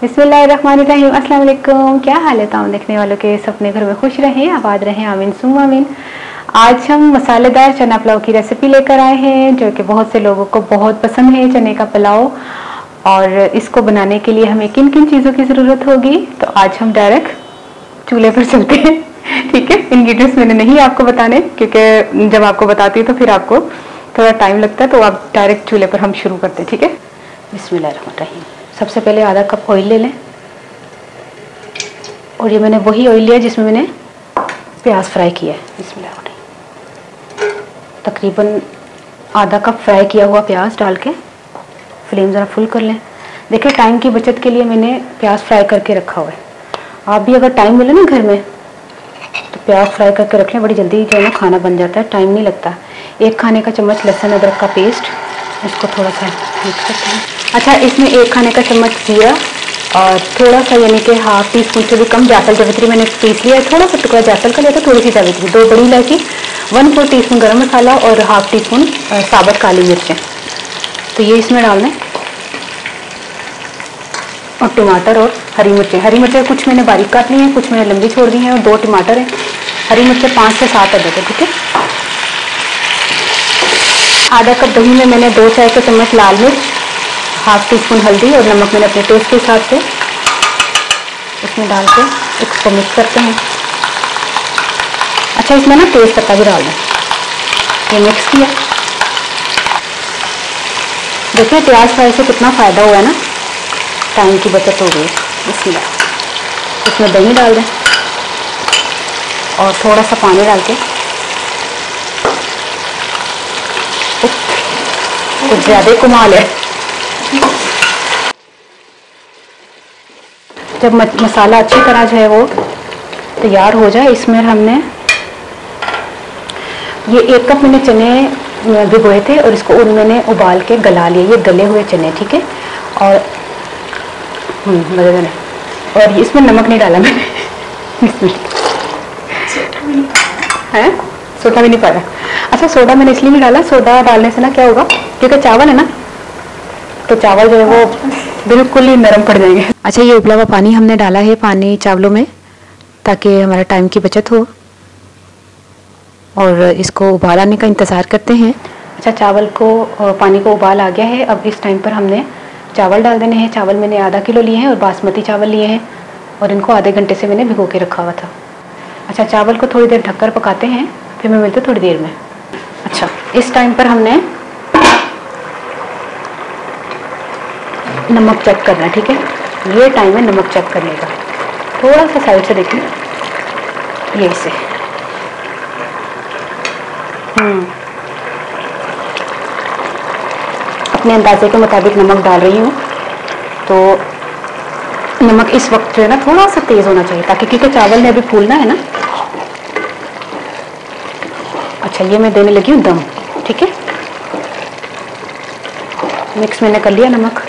बिस्मिल्लाहिर्रहमानिर्रहीम। अस्सलाम वालेकुम। क्या हाल है तमाम देखने वालों के? सपने घर में खुश रहें, आबाद रहें, आमीन सुम्मा आमीन। आज हम मसालेदार चना पुलाव की रेसिपी लेकर आए हैं जो कि बहुत से लोगों को बहुत पसंद है, चने का पुलाव। और इसको बनाने के लिए हमें किन किन चीज़ों की ज़रूरत होगी, तो आज हम डायरेक्ट चूल्हे पर चलते हैं। ठीक है, इंग्रेडिएंट्स मैंने नहीं आपको बताने, क्योंकि जब आपको बताती हूँ तो फिर आपको थोड़ा टाइम लगता है, तो आप डायरेक्ट चूल्हे पर हम शुरू करते हैं। ठीक है, बिस्मिल्लाहिर्रहमानिर्रहीम। सबसे पहले आधा कप ऑयल ले लें, और ये मैंने वही ऑयल लिया जिसमें मैंने प्याज फ्राई किया है। बिस्मिल्लाह। तकरीबन आधा कप फ्राई किया हुआ प्याज डाल के फ्लेम ज़रा फुल कर लें। देखिए, टाइम की बचत के लिए मैंने प्याज फ्राई करके रखा हुआ है। आप भी अगर टाइम मिले ना घर में तो प्याज फ्राई करके रख लें, बड़ी जल्दी जो है ना खाना बन जाता है, टाइम नहीं लगता। 1 खाने का चम्मच लहसुन अदरक का पेस्ट, इसको थोड़ा सा मिक्स करते हैं। अच्छा, इसमें 1 खाने का चम्मच जीरा और थोड़ा सा यानी कि हाफ टी स्पून से भी कम जायफल जावित्री मैंने पीस लिया है। थोड़ा सा टुकड़ा जायफल का लिया था, थोड़ी सी जावित्री, 2 बड़ी इलायची, 1/4 टीस्पून गरम मसाला और हाफ टी स्पून साबुत काली मिर्चें, तो ये इसमें डाल दें। और टमाटर और हरी मिर्चें कुछ मैंने बारीक काट ली हैं, कुछ मैंने लंबी छोड़ दी हैं, और 2 टमाटर हैं। हरी मिर्चें 5 से 7 अदरक है। ठीक है, आधा कप दही में मैंने 2 चाय के चम्मच लाल मिर्च, हाफ टी स्पून हल्दी और नमक मैंने अपने टेस्ट के हिसाब से इसमें डाल के इसको मिक्स करते हैं। अच्छा, इसमें ना तेज पत्ता भी डाल दें। ये मिक्स किया। देखिए, प्याज फ्राई से कितना फ़ायदा हुआ है ना, टाइम की बचत हो गई। इसमें दही डाल दें और थोड़ा सा पानी डाल के, कुछ ज़्यादा कमाल है। जब मसाला अच्छी तरह जो है वो तैयार हो जाए, इसमें हमने ये 1 कप मैंने चने भिगोए थे और इसको मैंने उबाल के गला लिए, ये गले हुए चने। ठीक है, और मज़ेदार है। और इसमें नमक नहीं डाला मैंने। है, सोडा भी नहीं पाया। अच्छा, सोडा मैंने इसलिए नहीं डाला, सोडा डालने से ना क्या होगा, क्योंकि चावल है ना, तो चावल जो है वो बिल्कुल ही नरम पड़ जाएंगे। अच्छा, ये उबला हुआ पानी हमने डाला है पानी चावलों में, ताकि हमारा टाइम की बचत हो, और इसको उबाल आने का इंतज़ार करते हैं। अच्छा, चावल को पानी को उबाल आ गया है। अब इस टाइम पर हमने चावल डाल देने हैं। चावल मैंने आधा किलो लिए हैं और बासमती चावल लिए हैं, और इनको आधे घंटे से मैंने भिगो के रखा हुआ था। अच्छा, चावल को थोड़ी देर ढककर पकाते हैं, फिर मैं मिलती हूँ थोड़ी देर में। अच्छा, इस टाइम पर हमने नमक चेक करना है। ठीक है, ये टाइम है नमक चेक करने का। थोड़ा सा साइड से देखिए, ये इसे अपने अंदाजे के मुताबिक नमक डाल रही हूँ। तो नमक इस वक्त जो है ना थोड़ा सा तेज़ होना चाहिए, ताकि क्योंकि चावल में अभी फूलना है ना। अच्छा, ये मैं देने लगी हूँ दम। ठीक है, मिक्स मैंने कर लिया नमक।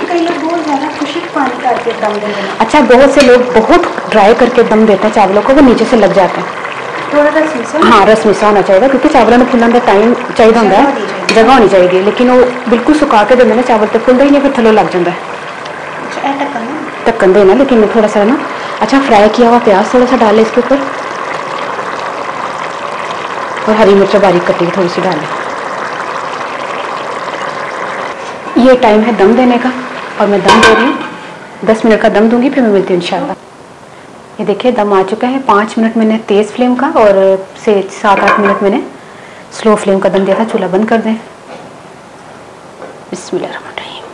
कई लोग बहुत ज़्यादा खुशक पानी करके दम देते हैं। अच्छा, बहुत से लोग बहुत ड्राई करके दम देते हैं चावलों को, वो नीचे से लग जाते हैं। थोड़ा रस मिसा, हाँ, रस मिसा होना चाहिए, क्योंकि चावलों में फूलने का टाइम चाहिए होता है, जगह होनी चाहिए। लेकिन वो बिल्कुल सुखा के जब मैंने चावल तो फूलता ही नहीं, फिर थल्लों लग जाता है। ढक्कन देना, लेकिन थोड़ा सा ना। अच्छा, फ्राई किया हुआ प्याज थोड़ा सा डालें इसके ऊपर, और हरी मिर्च बारीक कटी हुई थोड़ी सी डालें। ये टाइम है दम देने का, और मैं दम दे रही हूँ। 10 मिनट का दम दूंगी, फिर मैं मिलती हूँ इंशाल्लाह। ये देखिए, दम आ चुका है। 5 मिनट मैंने तेज़ फ्लेम का और से 7-8 मिनट मैंने स्लो फ्लेम का दम दिया था। चूल्हा बंद कर दें। बिस्मिल्लाहिर्रहमानिर्रहीम।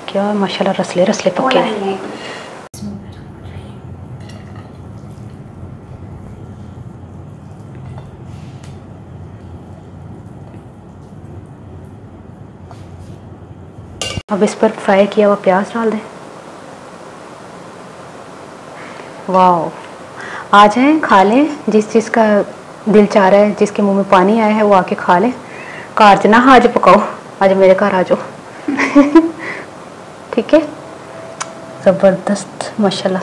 क्या माशाल्लाह रसले रसले पके हैं। अब इस पर फ्राई किया हुआ प्याज डाल दें। वाह, आ जाएं, खा लें। जिस चीज़ का दिल चाह रहा है, जिसके मुंह में पानी आया है, वो आके खा लें। कार ना आज पकाओ, आज मेरे घर आ जाओ। ठीक है, ज़बरदस्त माशाल्लाह।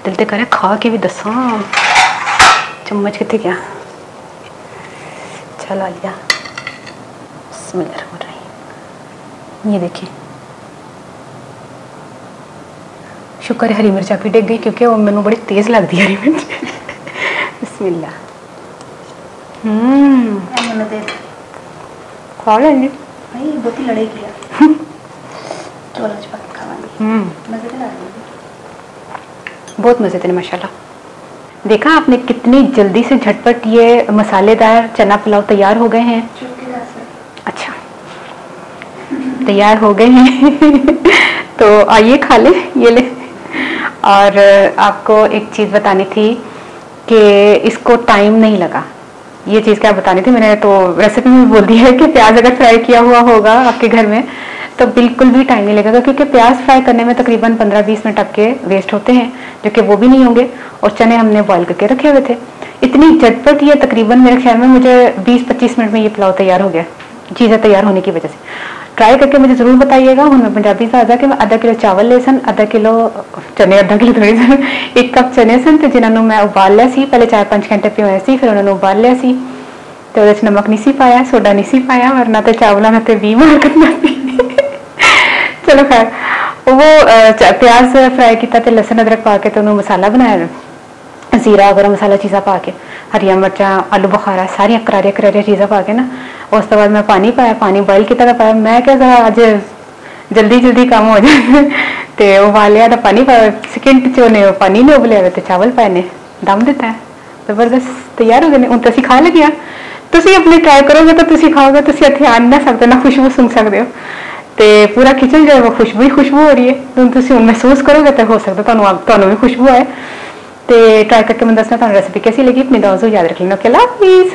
दिल तो करे खा के भी दसा। चम्मच कितने क्या चला लिया। बिस्मिल्लाहिर्रहमानिर्रहीम। ये देखिए, शुक्र है हरी मिर्चा भी डिग गई क्योंकि वो मैंने बड़ी तेज लगती है हरी मिर्च। बिस्मिल्लाह। खा लेंगे भाई, बहुत ही लड़ाई किया। चलो खावांगे। मजे तो लगे, बहुत मज़े थे माशाल्लाह। देखा आपने कितनी जल्दी से झटपट ये मसालेदार चना पुलाव तैयार हो गए हैं। अच्छा, तैयार हो गए हैं। तो आइए खा ले, ये ले। और आपको एक चीज़ बतानी थी कि इसको टाइम नहीं लगा। ये चीज़ क्या बतानी थी, मैंने तो रेसिपी में बोल दी है कि प्याज अगर फ्राई किया हुआ होगा आपके घर में तो बिल्कुल भी टाइम नहीं लगेगा, क्योंकि प्याज फ्राई करने में तकरीबन 15-20 मिनट आपके वेस्ट होते हैं, जो कि वो भी नहीं होंगे। और चने हमने बॉईल करके रखे हुए थे। इतनी झटपट ये तकरीबन मेरे ख्याल में मुझे 20-25 मिनट में ये पुलाव तैयार हो गया, चीज़ें तैयार होने की वजह से। ट्राई करके मुझे ज़रूर बताइएगा। हूँ मैं पंजाबी साजा कि आधा किलो चावल ले सन, आधा किलो चने, आधा किलो थोड़ी सन 1 कप चने सन, तो जिन्होंने मैं उबाल लिया सी, पहले 4-5 घंटे भिगोया सी, फिर उन्होंने उबाल लिया सी। तो उस नमक नहीं सी पाया, सोडा नहीं सी पाया, वरना तो चावलों में तो 20 मार करना सी। चलो खैर, वो प्याज फ्राई किया तो लसन अदरक पा के तो उन्होंने मसाला बनाया, जीरा गरम मसाला चीज़ा पा के, हरिया मिर्चा, आलू बुखारा, सारिया करारिया करारिया चीज़ा पा के ना। उस तो बाद मैं पानी पाया, पानी बॉयल किया पाया। मैं क्या करा अज जल्दी जल्दी काम हो जाए, तो उबालिया तो पानी पाया, सेकेंड च उन्हें पानी नहीं उबलिया तो चावल पाए ने, दम दिता है, जबरदस्त तैयार हो गए। हूँ तो खा लगे हाँ, तुम अपने ट्राई करोगे तो तुम खाओगे, तुम हथियार आन ना सकते, ना खुशबू सुन सकते हो, तो पूरा किचन जो है वो खुशबू ही खुशबू हो रही है। तुम महसूस करोगे तो हो सकता है भी खुशबू आए। तो ट्राई करके मैं दसना रेसिपी कैसी लगी, अपनी दुआओं याद रख लेना। ओके, अल्लाह हाफिज़।